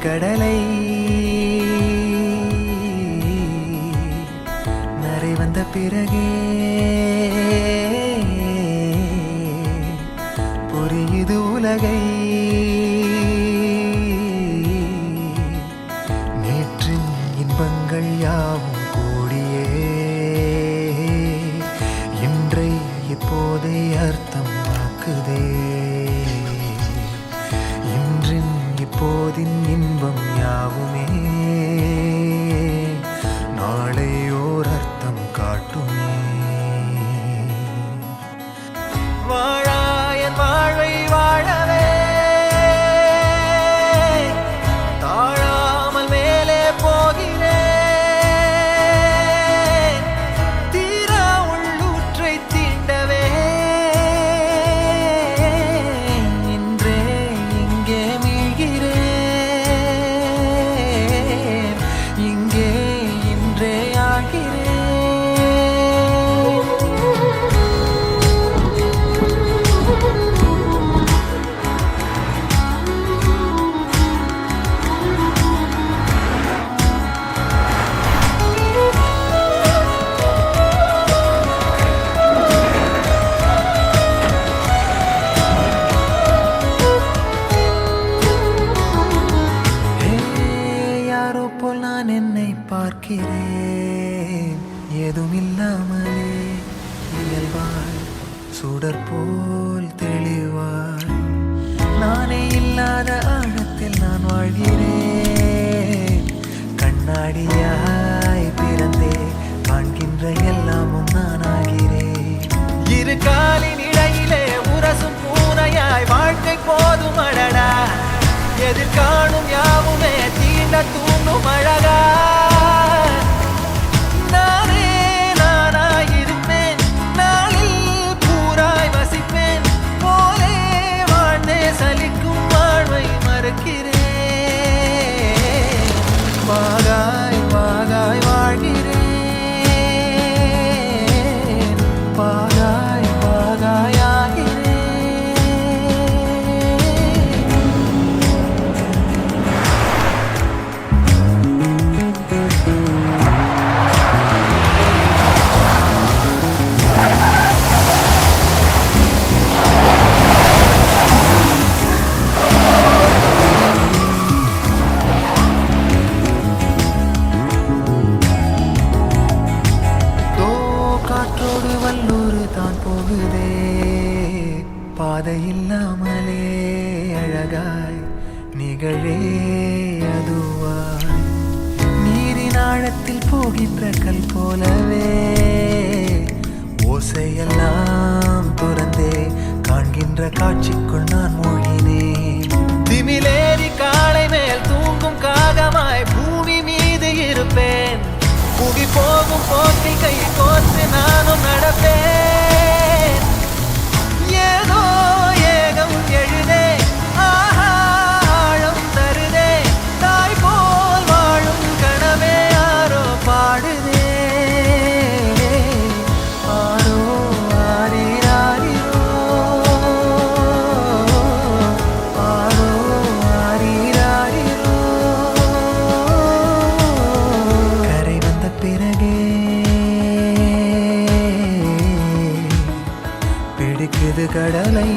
கடலை நரை வந்த பிறகே புரியுது உலகை. நேற்றின் இன்பங்கள் யாவும் கூடியே இன்றை இப்போதை அர்த்தம் ஆக்குதே. இன்றின் இப்போதின் இன்பம் யாவுமே நாளை ஓர் அர்த்தம் காட்டுமே. வாழாயன் வாழ்வை வாழவே தாழாமல் மேலே போகிறேன். தீரா உள்ளூற்றை தீண்டவே இன்றே இங்கே மீழ்கிறேன். இங்கே இன்றே ஆகிறேன். யாரோ போல் நான் என்னை பார்க்கிறேன். ஏதும் இல்லாமலே இயல்பாய் சுடர் போல் தெளிவாய் நானே இல்லாத ஆழத்தில் நான் வாழ்கிறேன். கண்ணாடியாய் பிறந்தே காண்கின்ற எல்லாமும் நான் ஆகிறேன். இரு காலின் இடையிலே உரசும் பூனையாய் வாழ்க்கை போதும் அடடா. எதிர்காணும் யாவுமே தீண்ட தூண்டும் அழகா. நானே நானாயிருப்பேன். நாளில் பூராய் வசிப்பேன். போலே வாழ்ந்தே சலிக்கும் வாழ்வை மறுக்கிறேன். வாகாய் வாகாய் வாழ்கிறேன். வாகாய் வாகாய் ஆகிறேன். காற்றோடு வல்லூர் தான் போகுதே. பாதை இல்லாமலே அழகாய் நிகழே அதுவாய் நீரின் ஆழத்தில் போகின்ற கல் போலவே ஓசையெல்லாம் துறந்தே காண்கின்ற காட்சிக்குள் நான் மூழ்கினேன். திமிலேறி காலை மேல் தூங்கும் காகமாய் பூமி மீது இருப்பேன். புகி போகும் போக்கில் கை கோர்த்து நானும் நடப்பேன். ஏதோ ஏகம் எழுதே ஆஹா ஆழம் தருதே. தாய் போல் வாழும் கனவே யாரோ பாடுதே. ஆரோ ஆரீராரீரோ ஆரோ ஆரீராரீரோ. கரை வந்த பிறகே பிடிக்குது கடலை.